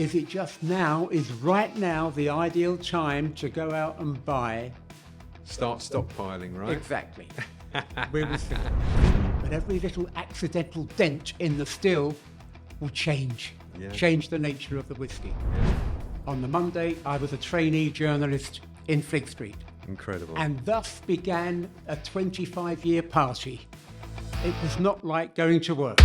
Is it just now, is right now the ideal time to go out and buy? Start stockpiling, right? Exactly. We will see. But every little accidental dent in the still will change the nature of the whiskey. On the Monday, I was a trainee journalist in Fleet Street. Incredible. And thus began a 25-year party. It was not like going to work.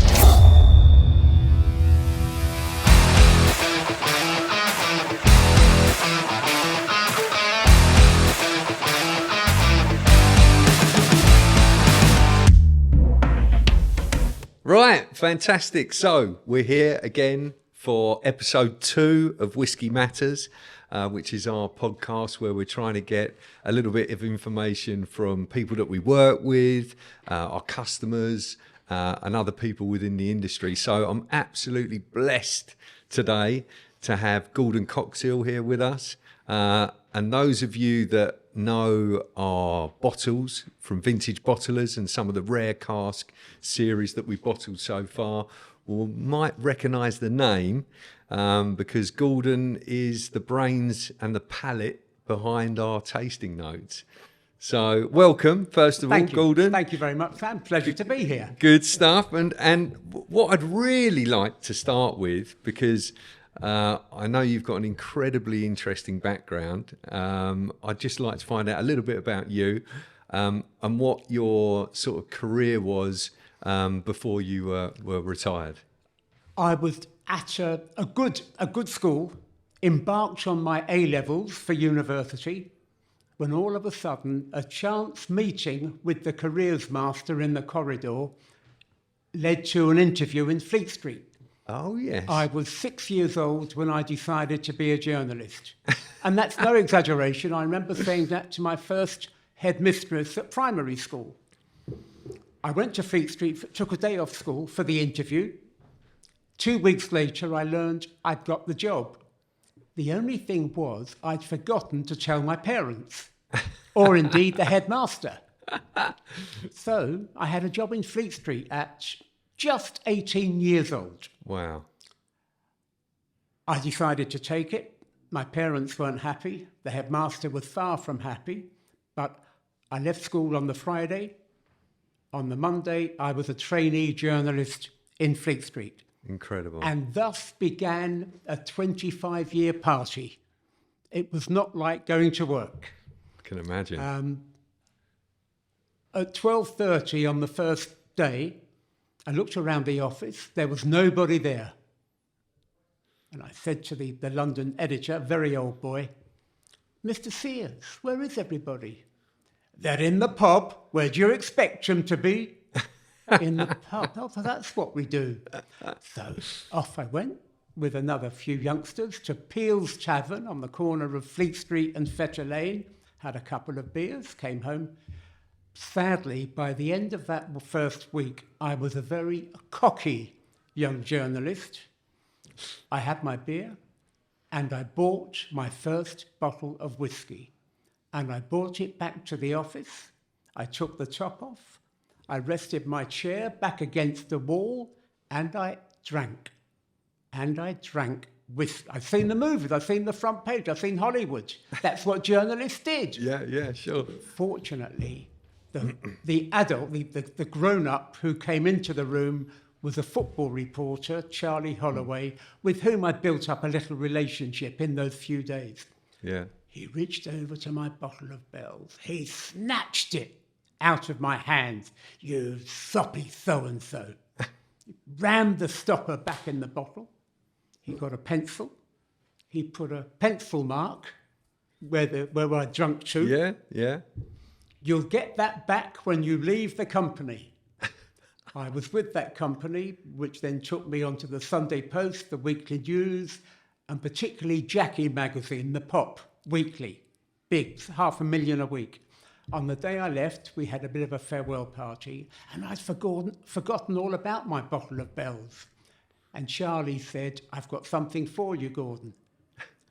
Right, fantastic. So we're here again for episode 2 of Whisky Matters, which is our podcast where we're trying to get a little bit of information from people that we work with, our customers, and other people within the industry. So I'm absolutely blessed today to have Gordon Coxhill here with us. And those of you that know our bottles from Vintage Bottlers and some of the rare cask series that we've bottled so far might recognise the name because Gordon is the brains and the palate behind our tasting notes. So welcome, first of all, Gordon. Thank you very much, Sam. Pleasure to be here. Good stuff. And what I'd really like to start with, because I know you've got an incredibly interesting background. I'd just like to find out a little bit about you and what your sort of career was before you were retired. I was at a good school, embarked on my A-levels for university, when all of a sudden a chance meeting with the careers master in the corridor led to an interview in Fleet Street. Oh, yes. I was 6 years old when I decided to be a journalist. And that's no exaggeration. I remember saying that to my first headmistress at primary school. I went to Fleet Street, took a day off school for the interview. 2 weeks later, I learned I'd got the job. The only thing was I'd forgotten to tell my parents, or indeed the headmaster. So I had a job in Fleet Street at just 18 years old. Wow. I decided to take it. My parents weren't happy. The headmaster was far from happy. But I left school on the Friday. On the Monday, I was a trainee journalist in Fleet Street. Incredible. And thus began a 25-year party. It was not like going to work. I can imagine. At 12:30 on the first day, I looked around the office. There was nobody there. And I said to the London editor, very old boy, "Mr. Sears, where is everybody?" "They're in the pub. Where do you expect them to be?" "In the pub." "Oh, so that's what we do." So off I went with another few youngsters to Peel's Tavern on the corner of Fleet Street and Fetter Lane, had a couple of beers, came home. Sadly, by the end of that first week, I was a very cocky young journalist. I had my beer and I bought my first bottle of whiskey. And I brought it back to the office. I took the top off. I rested my chair back against the wall and I drank. And I drank whiskey. I've seen the movies, I've seen the front page, I've seen Hollywood. That's what journalists did. Yeah, sure. Fortunately, the adult, the grown-up who came into the room was a football reporter, Charlie Holloway, with whom I built up a little relationship in those few days. Yeah. He reached over to my bottle of Bells. He snatched it out of my hand. "You soppy so-and-so." Rammed the stopper back in the bottle. He got a pencil. He put a pencil mark where I drunk to. Yeah. "You'll get that back when you leave the company." I was with that company, which then took me onto the Sunday Post, the Weekly News, and particularly Jackie magazine, the Pop Weekly. Big, 500,000 a week. On the day I left, we had a bit of a farewell party, and I'd forgotten all about my bottle of Bells. And Charlie said, "I've got something for you, Gordon."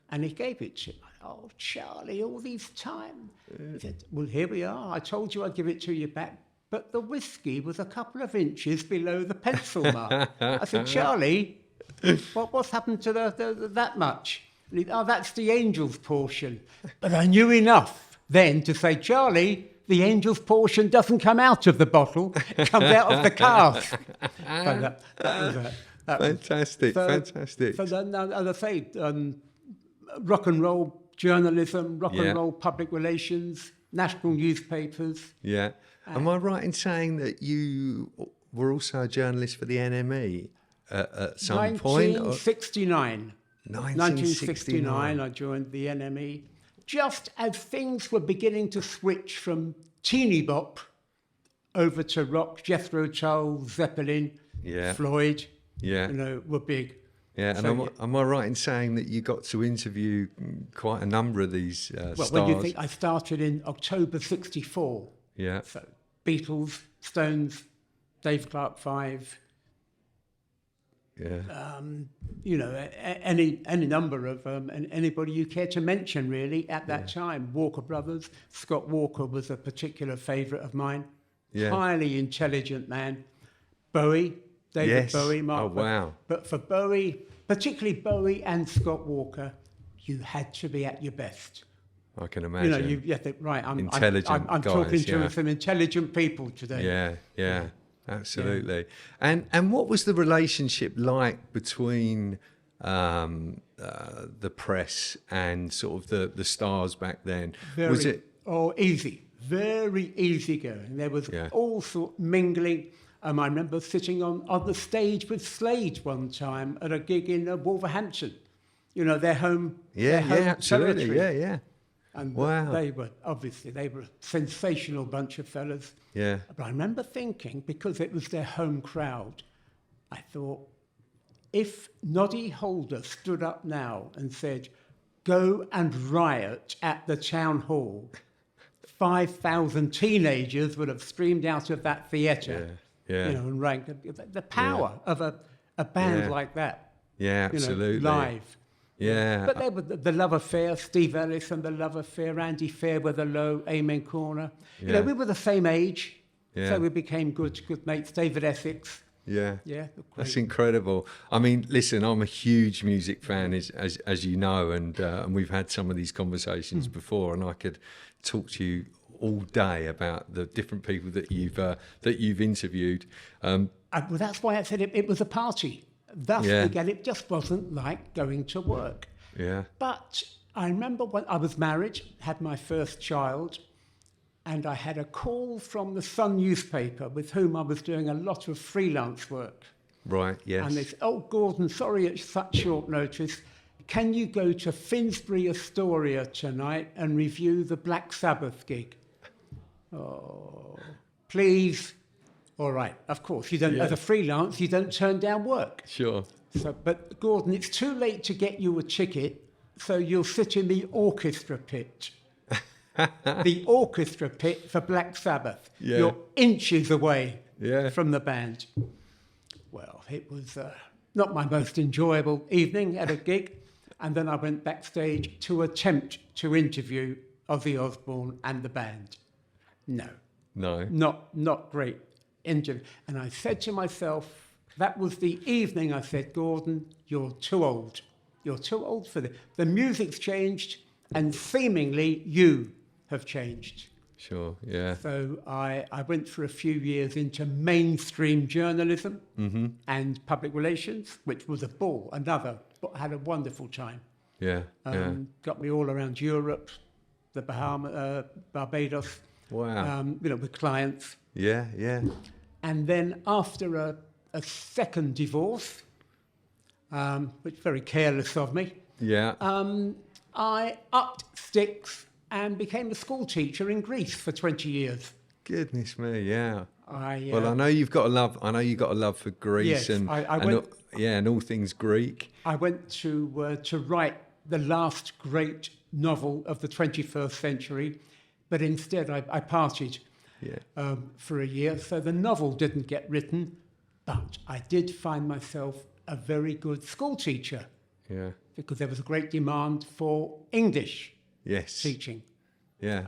And he gave it to me. "Oh, Charlie, all these time." He said, "Well, here we are. I told you I'd give it to you back." But the whiskey was a couple of inches below the pencil mark. I said, "Charlie, What's happened to that much? And he, oh, that's the angels portion. But I knew enough then to say, Charlie, the angels portion doesn't come out of the bottle, it comes out of the cask. But that was Fantastic, fantastic. So then, as I say, rock and roll journalism, rock and roll public relations, national newspapers. Yeah. Am I right in saying that you were also a journalist for the NME at some point? 1969. 1969. I joined the NME just as things were beginning to switch from teeny bop over to rock. Jethro Tull, Zeppelin, Floyd, were big. Yeah, and am I right in saying that you got to interview quite a number of these stars? Well, when you think I started in October '64. Yeah. So Beatles, Stones, Dave Clark 5. Yeah. Any number of anybody you care to mention really at that time. Walker Brothers. Scott Walker was a particular favourite of mine. Yeah. Highly intelligent man. Bowie, David Bowie, Mark. Oh wow! But for Bowie, particularly Bowie and Scott Walker, you had to be at your best. I can imagine. You think, right? I'm guys, talking to some intelligent people today. Yeah. Absolutely. Yeah. And what was the relationship like between the press and sort of the stars back then? Was it easy, very easy going? There was all sort mingling. I remember sitting on the stage with Slade one time at a gig in Wolverhampton. Their home. Yeah, their home absolutely. territory. Yeah. And wow. they were a sensational bunch of fellas. Yeah. But I remember thinking, because it was their home crowd, I thought, if Noddy Holder stood up now and said, go and riot at the town hall, 5,000 teenagers would have streamed out of that theatre. Yeah. And rang. The power of a band like that. Yeah, absolutely. Live. Yeah. But they were the Love Affair, Steve Ellis and the Love Affair, Andy Fairweather-Low, Amen Corner. We were the same age, so we became good mates. David Essex. Yeah. Yeah. That's incredible. I mean, listen, I'm a huge music fan, as you know, and we've had some of these conversations before, and I could talk to you all day about the different people that you've interviewed. Well, that's why I said it was a party. Thus, again, it just wasn't like going to work. Yeah. But I remember when I was married, had my first child, and I had a call from the Sun newspaper with whom I was doing a lot of freelance work. Right, yes. And they said, oh, Gordon, sorry it's such short notice. Can you go to Finsbury Astoria tonight and review the Black Sabbath gig? Oh, please. All right, of course, you don't. As a freelance, you don't turn down work. Sure. So, but Gordon, it's too late to get you a ticket, so you'll sit in the orchestra pit. The orchestra pit for Black Sabbath. Yeah. You're inches away from the band. Well, it was not my most enjoyable evening at a gig, and then I went backstage to attempt to interview Ozzy Osbourne and the band. No, not great. And I said to myself, that was the evening I said, Gordon, you're too old. You're too old for this. The music's changed, and seemingly you have changed. Sure, yeah. So I went for a few years into mainstream journalism and public relations, which was a ball. Had a wonderful time. Yeah, Got me all around Europe, the Bahamas, Barbados. Wow. With clients. Yeah. And then after a second divorce, which very careless of me, I upped sticks and became a school teacher in Greece for 20 years. Goodness me, yeah. Well, I know you've got a love. I know you've got a love for Greece, and all things Greek. I went to write the last great novel of the 21st century, but instead I partied. For a year. So the novel didn't get written, but I did find myself a very good school teacher. Yeah. Because there was a great demand for English teaching. Yeah.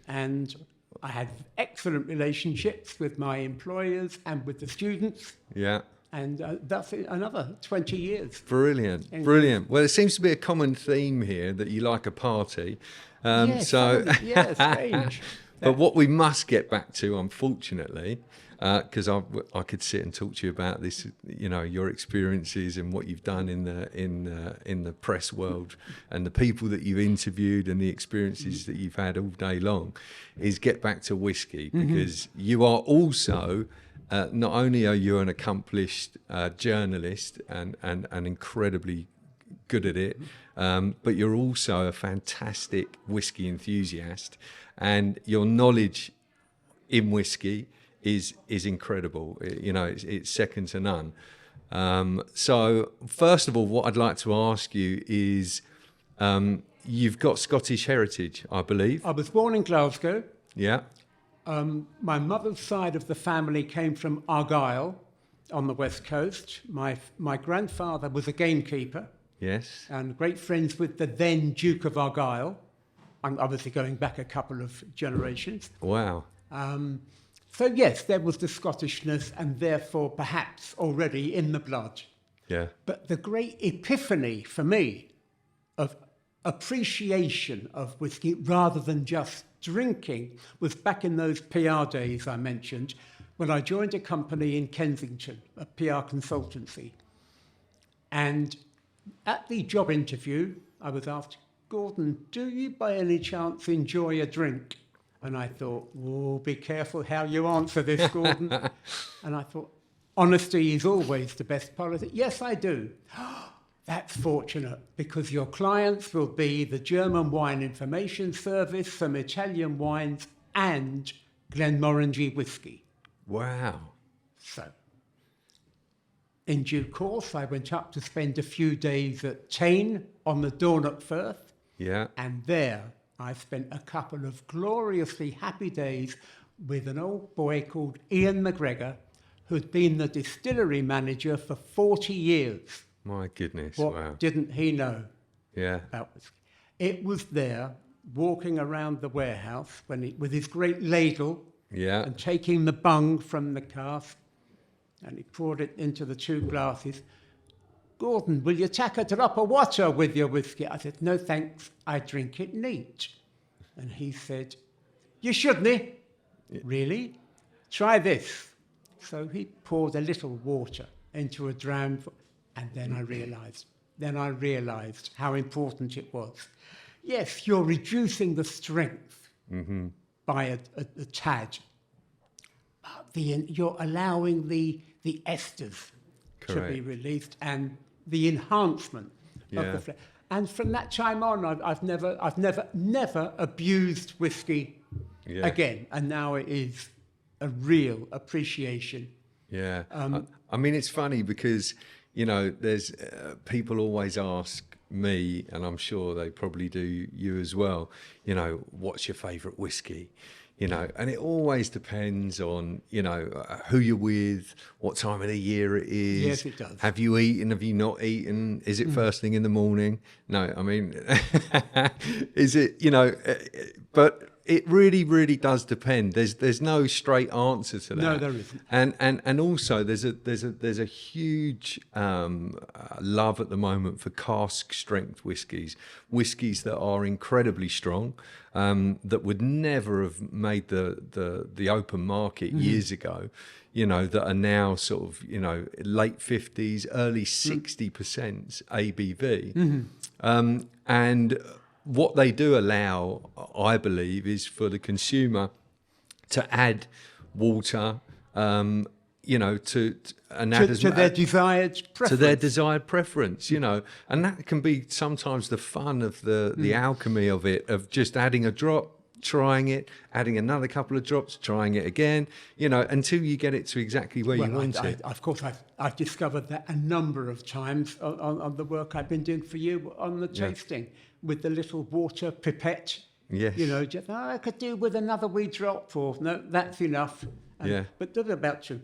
And I had excellent relationships with my employers and with the students. Yeah. And that's another 20 years. Brilliant, brilliant. Well, it seems to be a common theme here that you like a party. Yes, strange. But what we must get back to, unfortunately, because I could sit and talk to you about this, your experiences and what you've done in the press world and the people that you've interviewed and the experiences that you've had all day long, is get back to whiskey, because you are also. Not only are you an accomplished journalist and incredibly good at it, but you're also a fantastic whiskey enthusiast, and your knowledge in whiskey is incredible. It's second to none. So first of all, what I'd like to ask you is, you've got Scottish heritage, I believe. I was born in Glasgow. Yeah. My mother's side of the family came from Argyll on the west coast. My grandfather was a gamekeeper. Yes. And great friends with the then Duke of Argyll. I'm obviously going back a couple of generations. Wow. So yes, there was the Scottishness, and therefore perhaps already in the blood. Yeah. But the great epiphany for me of appreciation of whiskey rather than just drinking was back in those PR days I mentioned, when I joined a company in Kensington, a PR consultancy. And at the job interview, I was asked, Gordon, do you by any chance enjoy a drink? And I thought, oh, be careful how you answer this, Gordon. And I thought, honesty is always the best policy. Yes, I do. That's fortunate, because your clients will be the German Wine Information Service, some Italian wines, and Glenmorangie whiskey. Wow. So, in due course, I went up to spend a few days at Tain on the Dornoch Firth. Yeah. And there I spent a couple of gloriously happy days with an old boy called Ian McGregor, who'd been the distillery manager for 40 years. My goodness, What wow. didn't he know Yeah. about whiskey? It was there, walking around the warehouse with his great ladle Yeah. and taking the bung from the cask, and he poured it into the two glasses. Gordon, will you tack a drop of water with your whiskey? I said, no thanks, I drink it neat. And he said, you shouldn't. Yeah. Really? Try this. So he poured a little water into a dram. And then I realised how important it was. Yes, you're reducing the strength by a tad. You're allowing the esters to be released and the enhancement of the flavour. And from that time on, I've never abused whiskey again. And now it is a real appreciation. Yeah. I mean, it's funny because, there's people always ask me, and I'm sure they probably do you as well, what's your favourite whiskey? And it always depends on, who you're with, what time of the year it is. Yes, it does. Have you eaten? Have you not eaten? Is it first thing in the morning? No, I mean, is it, but it really, really does depend. There's no straight answer to that. No, there isn't. And also there's a huge love at the moment for cask strength whiskies that are incredibly strong, that would never have made the open market years ago. That are now sort of late 50s, early 60% ABV, and what they do allow, I believe, is for the consumer to add water, to their desired preference. To their desired preference, and that can be sometimes the fun of the alchemy of it, of just adding a drop, trying it, adding another couple of drops, trying it again, until you get it to exactly where you want it. Of course, I've discovered that a number of times on the work I've been doing for you on the tasting. With the little water pipette, yes. I could do with another wee drop, or no, that's enough. But what about your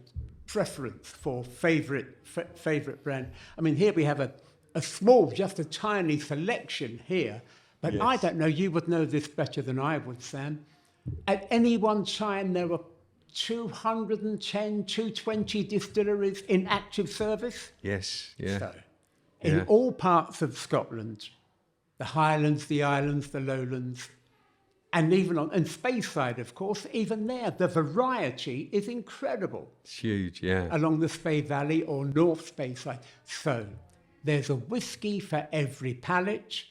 preference for favourite brand? I mean, here we have a small, just a tiny selection here, but yes. I don't know, you would know this better than I would, Sam. At any one time, there were 210, 220 distilleries in active service. Yes, yeah. So, in all parts of Scotland, the Highlands, the Islands, the Lowlands, and even on and Speyside, of course, even there, the variety is incredible. It's huge, yeah. Along the Spey Valley or North Speyside. So there's a whiskey for every palate,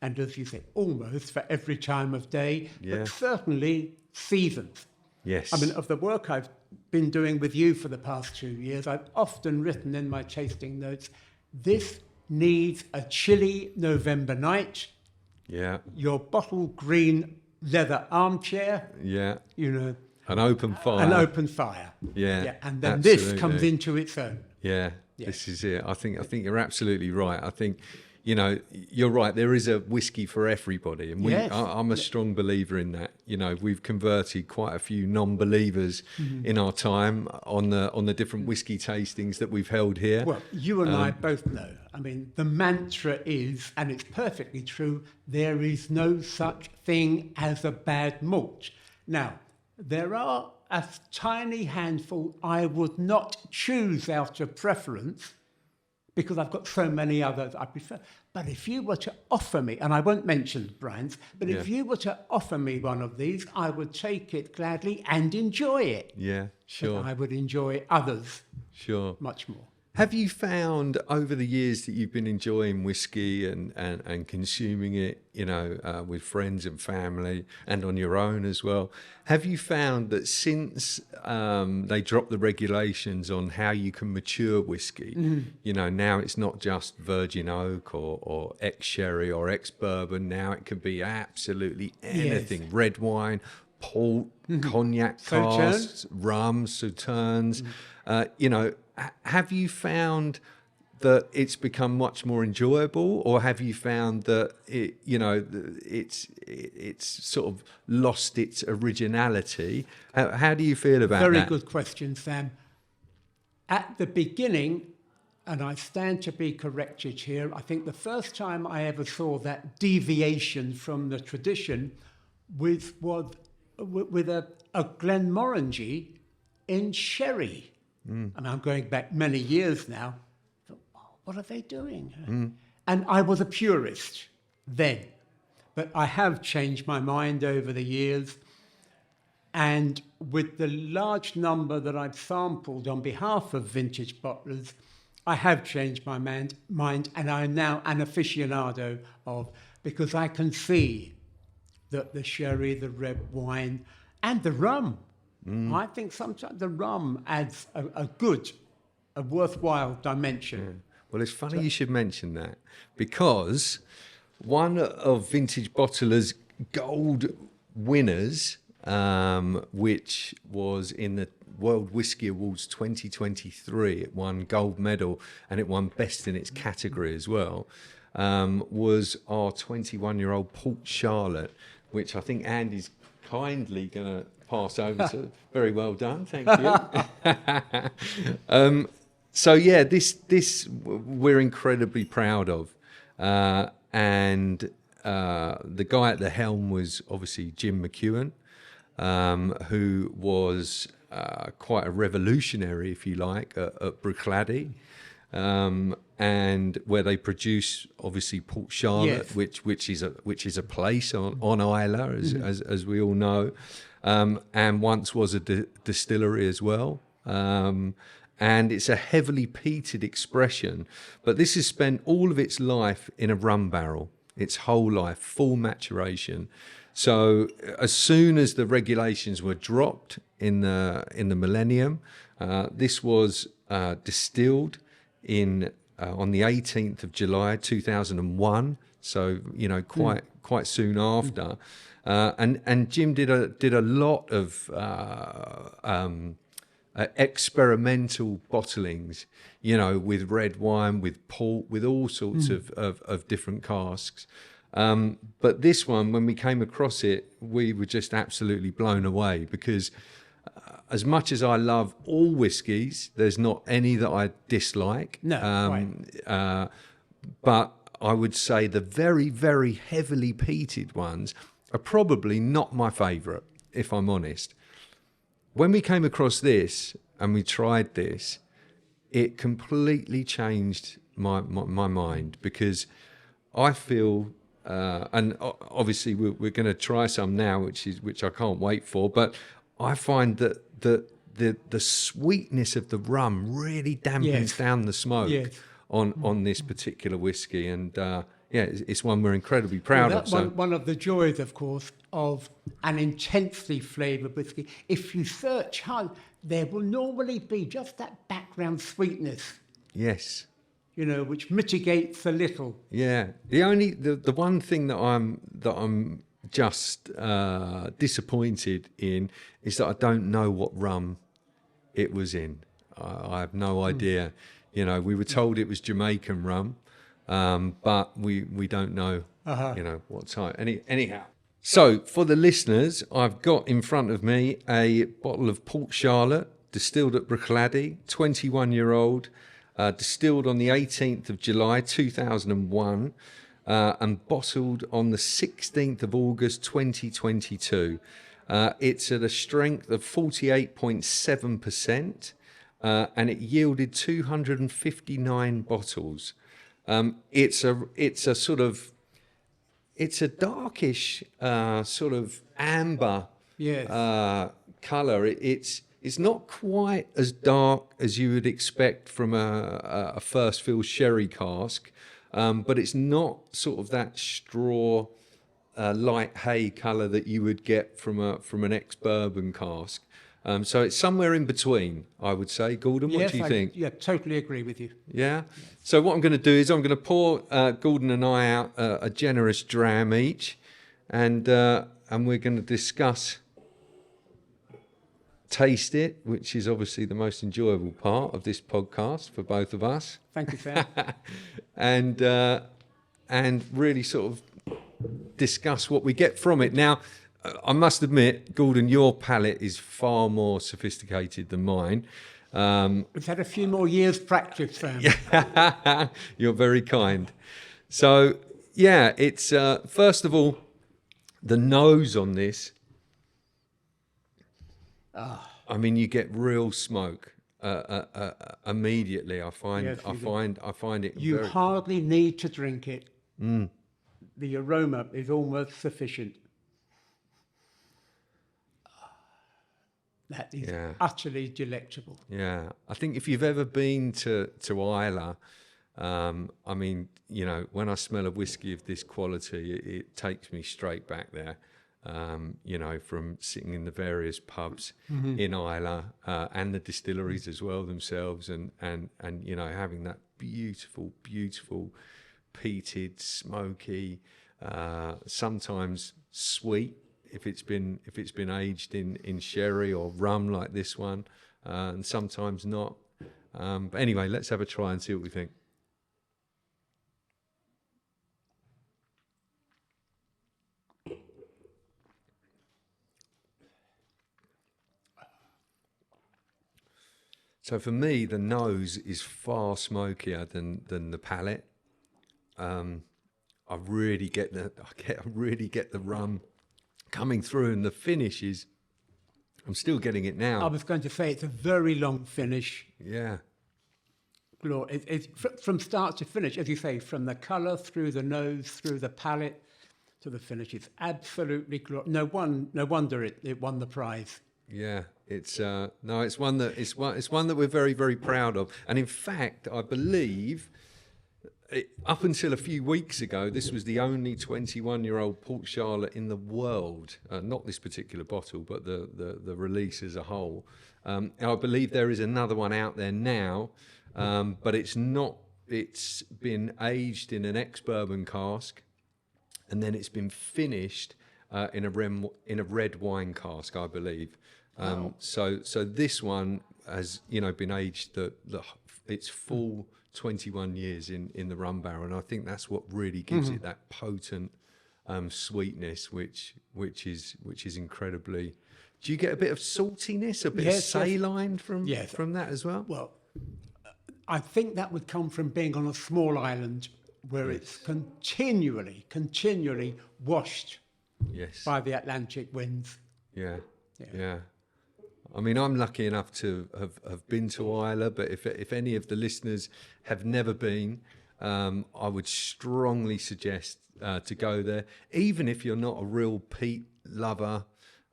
and as you say, almost for every time of day, but certainly seasons. Yes. I mean, of the work I've been doing with you for the past 2 years, I've often written in my tasting notes, this needs a chilly November night. Yeah. Your bottle green leather armchair. Yeah. You know. An open fire. An open fire. Yeah. And then absolutely. this comes into its own. Yeah. This is it. I think you're absolutely right. I think, you know, you're right. There is a whiskey for everybody, and I'm a strong believer in that. You know, we've converted quite a few non-believers in our time on the different whiskey tastings that we've held here. Well, you and I both know. I mean, the mantra is, and it's perfectly true, there is no such thing as a bad malt. Now, there are a tiny handful I would not choose out of preference, because I've got so many others I prefer. But if you were to offer me, and I won't mention brands, but if you were to offer me one of these, I would take it gladly and enjoy it. Yeah, sure. But I would enjoy others much more. Have you found over the years that you've been enjoying whiskey and consuming it, you know, with friends and family and on your own as well, have you found that since they dropped the regulations on how you can mature whiskey, you know, now it's not just virgin oak or ex-sherry or ex-bourbon, now it can be absolutely anything, red wine, port, cognac casks, rum, sauternes, you know, have you found that it's become much more enjoyable, or have you found that it, you know, it's sort of lost its originality? How do you feel about that? Very good question, Sam. At the beginning, and I stand to be corrected here, I think the first time I ever saw that deviation from the tradition was with a Glenmorangie in sherry. And I'm going back many years now. I thought, what are they doing? And I was a purist then. But I have changed my mind over the years. And with the large number that I've sampled on behalf of vintage bottlers, I have changed my mind, and I'm now an aficionado of, because I can see that the sherry, the red wine, and the rum, I think sometimes the rum adds a worthwhile dimension. Well, it's funny you should mention that, because one of Vintage Bottler's gold winners, which was in the World Whisky Awards 2023, it won gold medal and it won best in its category as well, was our 21-year-old Port Charlotte, which I think Andy's kindly going to pass over to. Very well done, thank you. So yeah, this we're incredibly proud of, and the guy at the helm was obviously Jim McEwen, who was quite a revolutionary, if you like, at Bruichladdich, and where they produce obviously Port Charlotte, which is a place on Islay, as we all know. And once was a distillery as well. And it's a heavily peated expression. But this has spent all of its life in a rum barrel, its whole life, full maturation. So as soon as the regulations were dropped in the millennium, this was distilled on the 18th of July 2001. So, you know, quite soon after. And Jim did a lot of experimental bottlings, you know, with red wine, with port, with all sorts of different casks. But this one, when we came across it, we were just absolutely blown away, because as much as I love all whiskies, there's not any that I dislike. No, but I would say the very, very heavily peated ones are probably not my favourite, if I'm honest. when we came across this and we tried this, it completely changed my mind, because I feel, and obviously we're going to try some now, which I can't wait for. But I find that the sweetness of the rum really dampens down the smoke on this particular whiskey, and it's one we're incredibly proud of. So one of the joys, of course, of an intensely flavoured whiskey. If you search hard, there will normally be just that background sweetness. Yes. Which mitigates a little. Yeah. The one thing that I'm just disappointed in is that I don't know what rum it was in. I have no idea. We were told it was Jamaican rum, but we don't know. What type. Anyhow. So for the listeners, I've got in front of me a bottle of Port Charlotte, distilled at Bruichladdich, 21-year-old. Distilled on the 18th of July 2001 and bottled on the 16th of August 2022. It's at a strength of 48.7% and it yielded 259 bottles. It's a darkish sort of amber colour. It's not quite as dark as you would expect from a first fill sherry cask, but it's not sort of that straw, light hay colour that you would get from an ex-bourbon cask. So it's somewhere in between, I would say. Gordon, what do you think? Yeah, totally agree with you. Yeah? So what I'm going to do is I'm going to pour Gordon and I out a generous dram each, and we're going to discuss... taste it, which is obviously the most enjoyable part of this podcast for both of us. Thank you, Sam. and really sort of discuss what we get from it. Now, I must admit, Gordon, your palate is far more sophisticated than mine. We've had a few more years practice, Sam. You're very kind. So, it's first of all, the nose on this. I mean, you get real smoke immediately. I find it. You hardly need to drink it. The aroma is almost sufficient. That is utterly delectable. Yeah, I think if you've ever been to Islay, I mean, when I smell a whiskey of this quality, it takes me straight back there. From sitting in the various pubs in Islay and the distilleries as well themselves, and having that beautiful peated, smoky, sometimes sweet if it's been aged in sherry or rum like this one, and sometimes not. But anyway, let's have a try and see what we think. So for me, the nose is far smokier than the palate. I really get the rum coming through, and the finish is. I'm still getting it now. I was going to say it's a very long finish. Yeah. It's from start to finish, as you say, from the colour through the nose, through the palate to the finish. It's absolutely glorious. No wonder it won the prize. Yeah, it's one that we're very, very proud of. And in fact, I believe up until a few weeks ago, this was the only 21-year-old Port Charlotte in the world. Not this particular bottle, but the release as a whole. And I believe there is another one out there now, but it's not. It's been aged in an ex-bourbon cask, and then it's been finished in a red wine cask, I believe. So this one has been aged its full 21 years in the rum barrel, and I think that's what really gives it that potent sweetness, which is incredibly. Do you get a bit of saltiness, a bit of saline from that as well? Well, I think that would come from being on a small island where it's continually washed by the Atlantic winds. Yeah. I mean, I'm lucky enough to have been to Islay, but if any of the listeners have never been, I would strongly suggest to go there, even if you're not a real peat lover,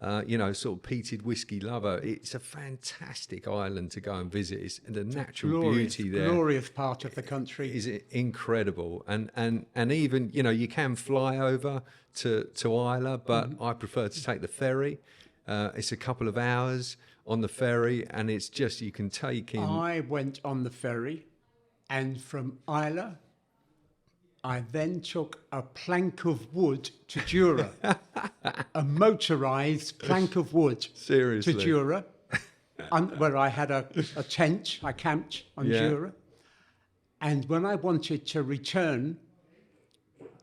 sort of peated whiskey lover. It's a fantastic island to go and visit. It's the natural beauty there. Glorious part of the country. Is incredible, and even you can fly over to Islay, but I prefer to take the ferry. It's a couple of hours on the ferry, and it's just you can take in. I went on the ferry, and from Islay, I then took a plank of wood to Jura, a motorised plank of wood. Seriously? To Jura, where I had a tent. I camped on Jura. And when I wanted to return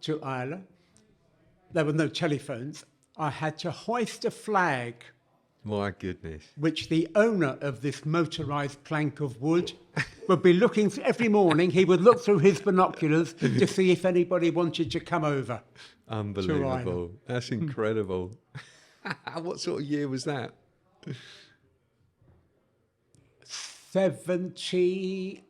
to Islay, there were no telephones. I had to hoist a flag. My goodness. Which the owner of this motorised plank of wood would be looking every morning. He would look through his binoculars to see if anybody wanted to come over. Unbelievable. That's incredible. What sort of year was that? 83.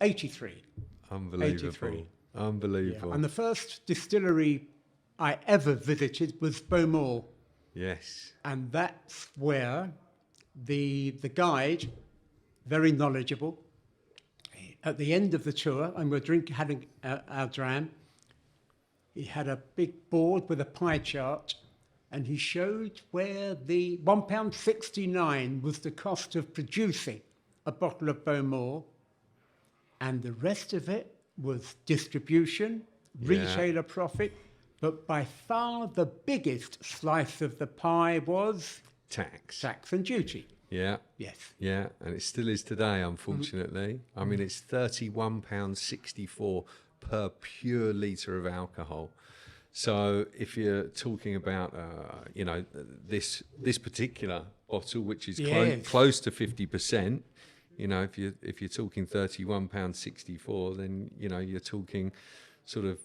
83. Unbelievable. 83. Unbelievable. Yeah. And the first distillery I ever visited was Beaumont. Yes. And that's where the guide, very knowledgeable, at the end of the tour, and we're having our dram, he had a big board with a pie chart, and he showed where the £1.69 was the cost of producing a bottle of Beaumont, and the rest of it was distribution, retailer profit, but by far the biggest slice of the pie was tax and duty. Yeah. Yes. Yeah, and it still is today, unfortunately. I mean, it's £31.64 per pure litre of alcohol. So if you're talking about, this particular bottle, which is close to 50%, if you're talking £31.64, then you're talking sort of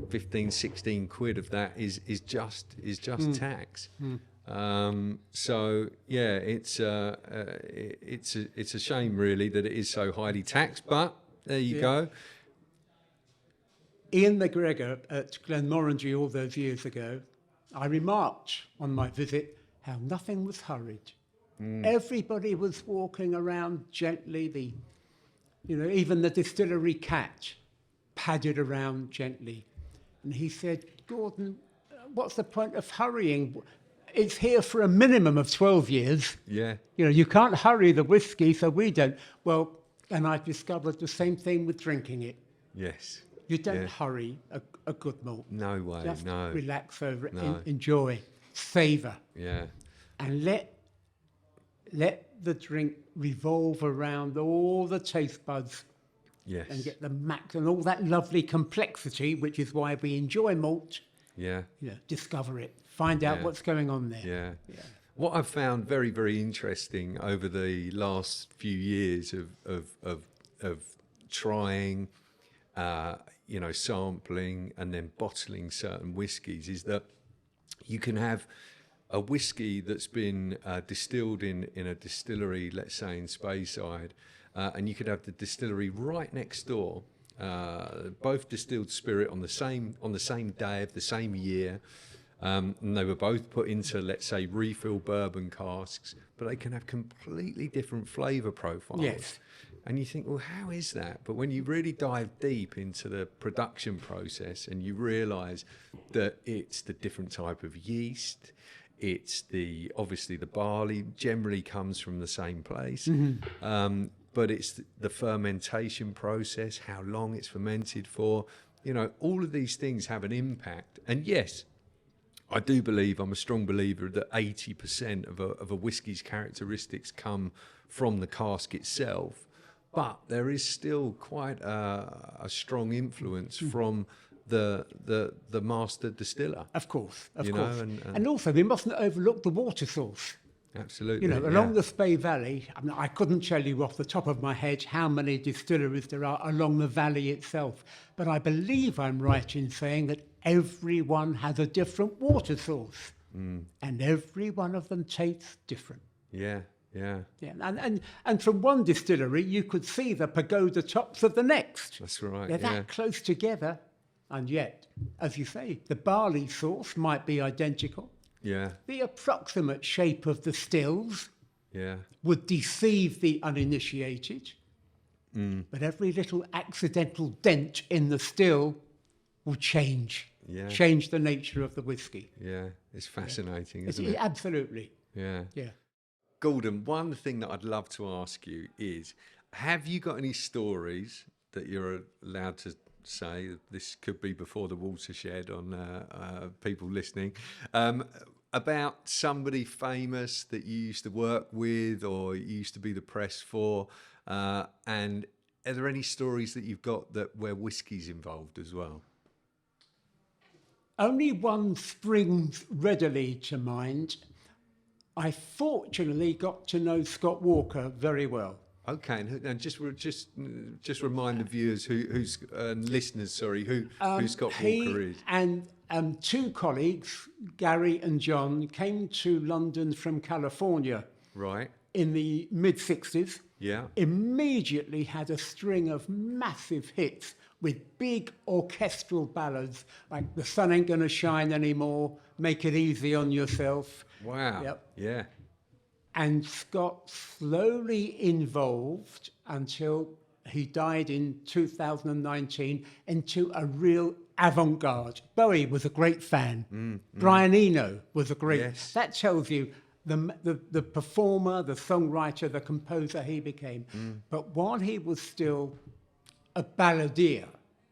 15, 16 quid of that is just tax. So yeah, it's a shame really that it is so highly taxed, but there you go. Ian McGregor at Glenmorangie all those years ago, I remarked on my visit how nothing was hurried. Everybody was walking around gently. Even the distillery cat padded around gently. And he said, "Gordon, what's the point of hurrying? It's here for a minimum of 12 years. Yeah. You can't hurry the whiskey, so we don't." Well, and I've discovered the same thing with drinking it. Yes. You don't hurry a good malt. No way, Just no. relax over it, No. enjoy, savour. Yeah. And let the drink revolve around all the taste buds. Yes. And get the max and all that lovely complexity, which is why we enjoy malt. Yeah. Discover it, find out what's going on there. Yeah. What I've found very, very interesting over the last few years of trying, sampling and then bottling certain whiskies is that you can have a whiskey that's been distilled in a distillery, let's say in Speyside, and you could have the distillery right next door, both distilled spirit on the same day of the same year, and they were both put into, let's say, refill bourbon casks, but they can have completely different flavour profiles. Yes. And you think, well, how is that? But when you really dive deep into the production process and you realise that it's the different type of yeast, it's obviously the barley generally comes from the same place, but it's the fermentation process, how long it's fermented for, all of these things have an impact. And yes, I do believe, I'm a strong believer that 80% of a whiskey's characteristics come from the cask itself, but there is still quite a strong influence from the master distiller. Of course. And also, we mustn't overlook the water source. Absolutely. Along the Spey Valley, I couldn't tell you off the top of my head how many distilleries there are along the valley itself, but I believe I'm right in saying that everyone has a different water source. and every one of them tastes different. Yeah, yeah. Yeah, and from one distillery, you could see the pagoda tops of the next. That's right. They're that close together, and yet, as you say, the barley source might be identical. Yeah, The approximate shape of the stills yeah. would deceive the uninitiated, but every little accidental dent in the still will change the nature of the whiskey. Yeah, it's fascinating, isn't it? Absolutely. Yeah. Yeah. Gordon, one thing that I'd love to ask you is, have you got any stories that you're allowed to say? This could be before the watershed on people listening, about somebody famous that you used to work with or you used to be the press for, and are there any stories that you've got that where whiskey's involved as well? Only one springs readily to mind. I fortunately got to know Scott Walker very well. Okay, and just remind the viewers who's listeners, sorry, who Scott Walker is. And two colleagues, Gary and John, came to London from California Right. in the mid-60s. Yeah. Immediately had a string of massive hits with big orchestral ballads like "The Sun Ain't Gonna Shine Anymore," "Make It Easy on Yourself." Wow. Yep. Yeah. And Scott slowly evolved until he died in 2019 into a real avant-garde. Bowie was a great fan. Brian Eno was a great. Yes. That tells you the performer, the songwriter, the composer he became. But while he was still a balladeer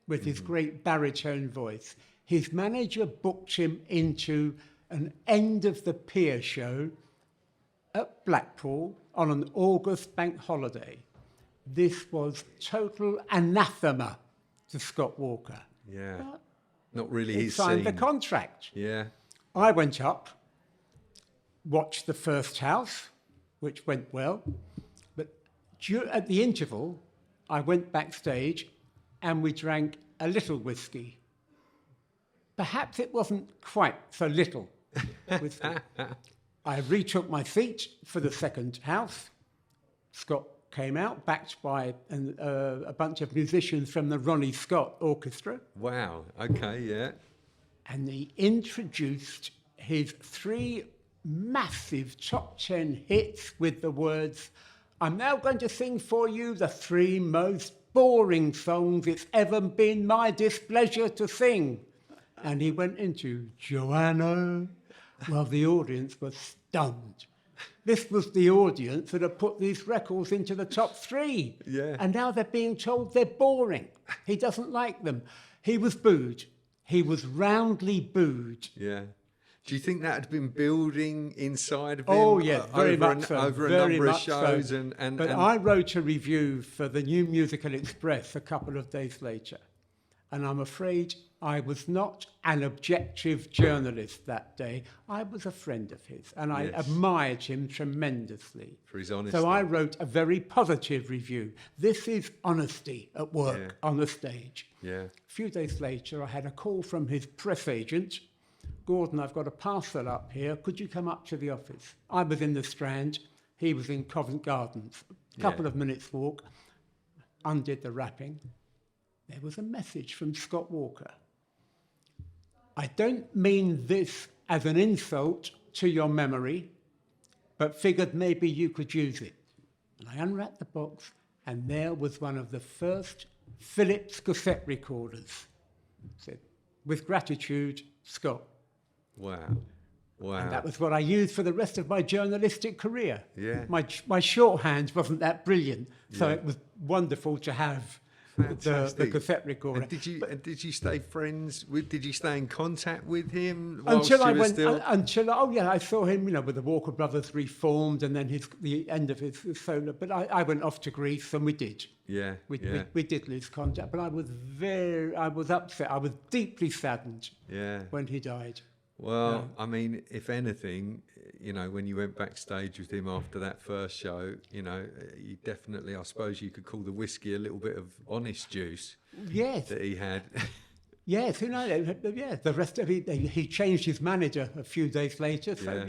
with his great baritone voice, his manager booked him into an end of the pier show at Blackpool on an August bank holiday. This was total anathema to Scott Walker. Yeah. But Not really he his signed the scene. contract. Yeah. I went up, watched the first house, which went well, but at the interval, I went backstage and we drank a little whiskey. Perhaps it wasn't quite so little whiskey. I retook my seat for the second house. Scott came out, backed by a bunch of musicians from the Ronnie Scott Orchestra. Wow. Okay. Yeah. And he introduced his three massive top 10 hits with the words, "I'm now going to sing for you the three most boring songs it's ever been my displeasure to sing." And he went into Joanna. Well, the audience was stunned. This was the audience that had put these records into the top three. Yeah. And now they're being told they're boring. He doesn't like them. He was booed. He was roundly booed. Yeah. Do you think that had been building inside of him? Oh, yeah, very much so. Over a Very number of much shows, so. and But I wrote a review for the New Musical Express a couple of days later, and I'm afraid I was not an objective journalist that day. I was a friend of his, and I admired him tremendously. for his honesty. So I wrote a very positive review. This is honesty at work on the stage. Yeah. A few days later, I had a call from his press agent. "Gordon, I've got a parcel up here. Could you come up to the office?" I was in the Strand. He was in Covent Garden. A couple of minutes walk. Undid the wrapping. There was a message from Scott Walker. "I don't mean this as an insult to your memory, but figured maybe you could use it." And I unwrapped the box, and there was one of the first Philips cassette recorders. It said, "With gratitude, Scott." Wow. Wow. And that was what I used for the rest of my journalistic career. Yeah. My shorthand wasn't that brilliant, so it was wonderful to have the Fantastic. cassette recorder. And did you stay friends with? Did you stay in contact with him whilst Until I you were went, still? I saw him, with the Walker Brothers reformed, and then the end of his solo. But I went off to Greece, and we did. Yeah. We did lose contact, but I was upset. I was deeply saddened Yeah. when he died. Well, I mean, if anything, when you went backstage with him after that first show, you definitely, I suppose you could call the whiskey a little bit of honest juice Yes. that he had. Yes, you know, yeah, the rest of it, he changed his manager a few days later, so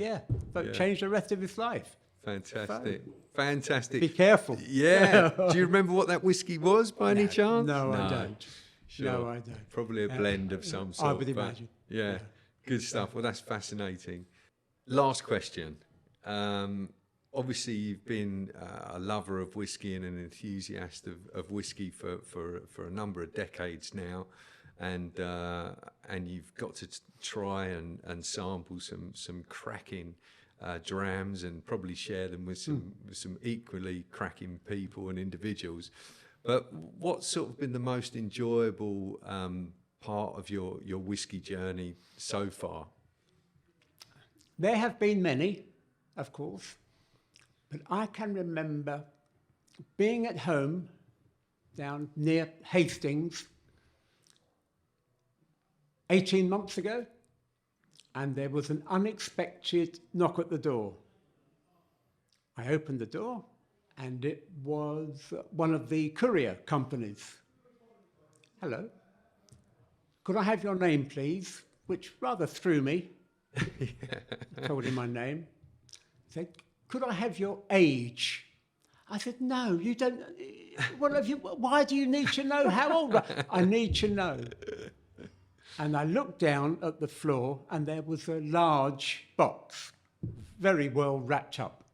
changed the rest of his life. Fantastic. So, Fantastic. be careful. Yeah. Do you remember what that whiskey was by any chance? No, I don't. Sure. No, I don't. Probably a blend of some sort. I would imagine. Yeah. Good stuff. Well, that's fascinating. Last question. Obviously, you've been a lover of whiskey and an enthusiast of whiskey for a number of decades now. And you've got to try and sample some cracking drams and probably share them with some equally cracking people and individuals. But what's sort of been the most enjoyable part of your whiskey journey so far? There have been many, of course, but I can remember being at home down near Hastings 18 months ago, and there was an unexpected knock at the door. I opened the door, and it was one of the courier companies. Hello. Could I have your name, please? Which rather threw me. I told him my name. He said, could I have your age? I said, no, you don't. Why do you need to know how old I need to know? And I looked down at the floor, and there was a large box, very well wrapped up.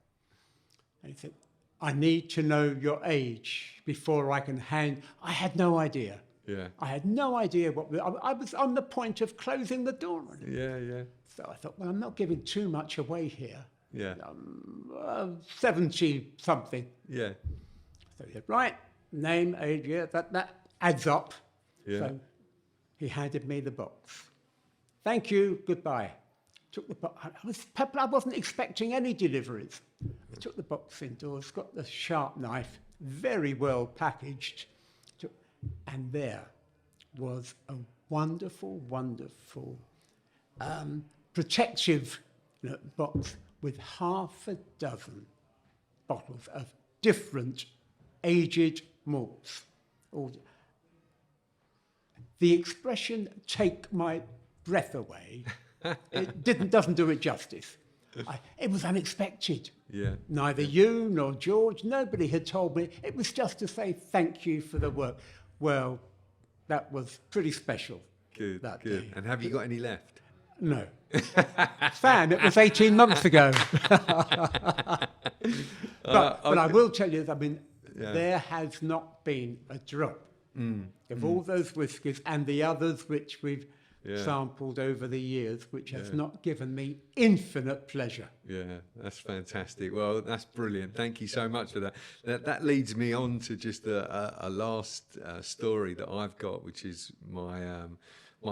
And he said, I need to know your age before I can hand. I had no idea. Yeah. I had no idea I was on the point of closing the door on it. Yeah. So I thought, well, I'm not giving too much away here. Yeah. 70 something. Yeah. So he said, right, name, age, yeah, that adds up. Yeah. So he handed me the box. Thank you, goodbye. Took the box. I wasn't expecting any deliveries. I took the box indoors, got the sharp knife, very well packaged, and there was a wonderful, wonderful protective box with half a dozen bottles of different aged malts. The expression "take my breath away" doesn't do it justice. It was unexpected. Yeah. Neither you nor George, nobody had told me. It was just to say thank you for the work. Well, that was pretty special. Good. That Good. day. And have you got any left? No. Sam, it was 18 months ago. But I will tell you, there has not been a drop of all those whiskies and the others which we've sampled over the years, which has not given me infinite pleasure. Yeah, that's fantastic. Well, that's brilliant. Thank you so much for that. That leads me on to just a last story that I've got, which is my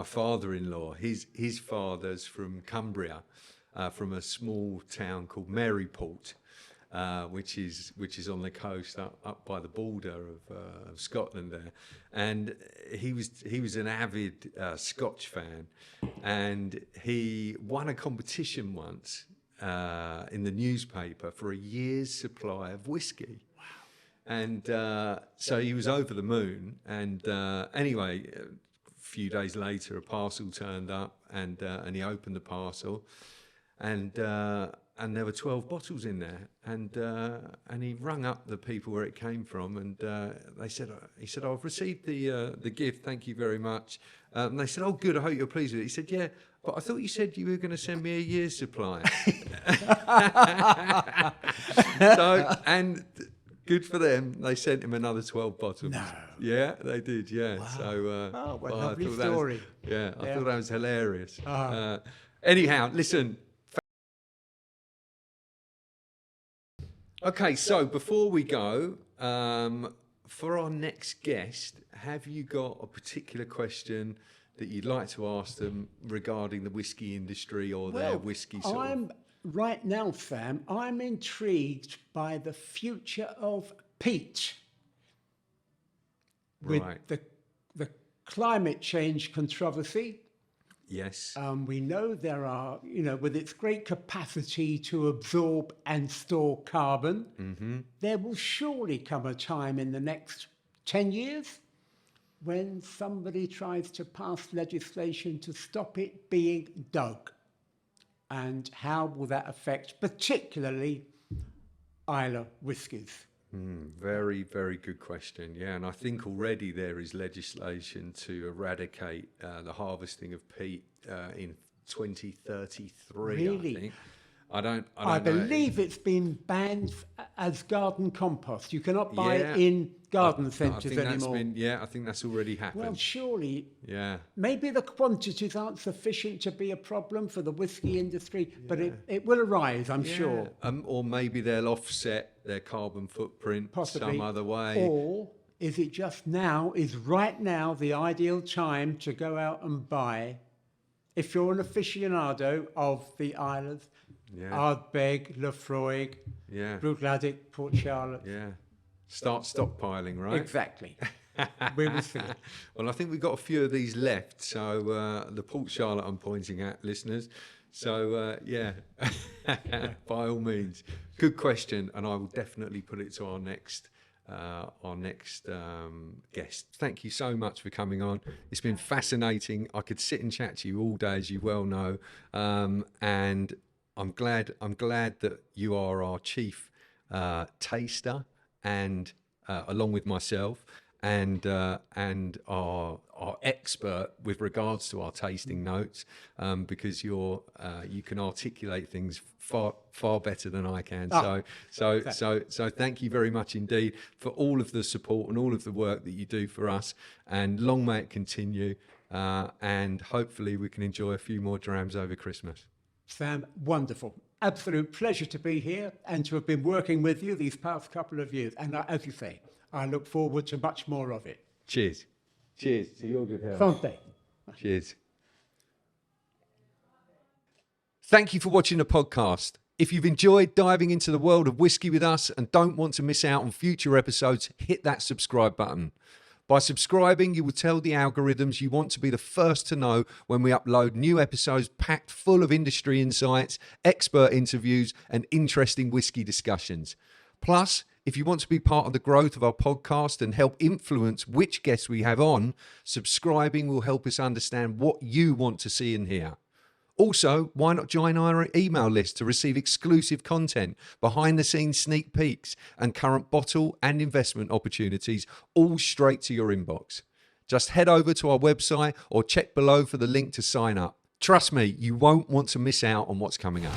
father-in-law. His father's from Cumbria, from a small town called Maryport, which is on the coast up by the border of Scotland there, and he was an avid Scotch fan, and he won a competition once in the newspaper for a year's supply of whiskey. Wow! And so he was over the moon, and anyway, a few days later, a parcel turned up, and he opened the parcel, and there were 12 bottles in there, and he rung up the people where it came from, and he said, I've received the gift, thank you very much. And they said, oh, good, I hope you're pleased with it. He said, yeah, but I thought you said you were going to send me a year's supply. So, and good for them, they sent him another 12 bottles. No. Yeah, they did, yeah. Wow. So, what a lovely story. I thought that was hilarious. Oh. Anyhow, listen. Okay, so before we go, for our next guest, have you got a particular question that you'd like to ask them regarding the whiskey industry or their whiskey sort of? Right now, Sam, I'm intrigued by the future of peat. With the climate change controversy. Yes. We know there are, with its great capacity to absorb and store carbon, there will surely come a time in the next 10 years when somebody tries to pass legislation to stop it being dug? And how will that affect particularly Islay whiskies? Very, very good question. Yeah, and I think already there is legislation to eradicate the harvesting of peat in 2033. Really? I think. I don't I know. believe it's been banned as garden compost. You cannot buy Yeah. it in garden I centres think that's anymore. I think that's already happened. Well, surely, Yeah. maybe the quantities aren't sufficient to be a problem for the whisky industry, but it will arise, I'm sure. Or maybe they'll offset their carbon footprint Possibly. some other way. Or is it just now, is right now the ideal time to go out and buy, if you're an aficionado of the Isles, Ardbeg, Lefroy, Brugladdick, Port Charlotte. Yeah. Start stockpiling, right? Exactly. We will see. Well, I think we've got a few of these left. So the Port Charlotte I'm pointing at, listeners. So, by all means. Good question. And I will definitely put it to our next guest. Thank you so much for coming on. It's been fascinating. I could sit and chat to you all day, as you well know. And I'm glad that you are our chief taster, and along with myself, and our expert with regards to our tasting notes, because you can articulate things far better than I can. So thank you very much indeed for all of the support and all of the work that you do for us, and long may it continue, and hopefully we can enjoy a few more drams over Christmas. Sam, wonderful. Absolute pleasure to be here and to have been working with you these past couple of years. And as you say, I look forward to much more of it. Cheers. Cheers to your good health. Santé. Cheers. Thank you for watching the podcast. If you've enjoyed diving into the world of whiskey with us and don't want to miss out on future episodes, hit that subscribe button. By subscribing, you will tell the algorithms you want to be the first to know when we upload new episodes packed full of industry insights, expert interviews, and interesting whiskey discussions. Plus, if you want to be part of the growth of our podcast and help influence which guests we have on, subscribing will help us understand what you want to see and hear. Also, why not join our email list to receive exclusive content, behind-the-scenes sneak peeks, and current bottle and investment opportunities, all straight to your inbox. Just head over to our website or check below for the link to sign up. Trust me, you won't want to miss out on what's coming up.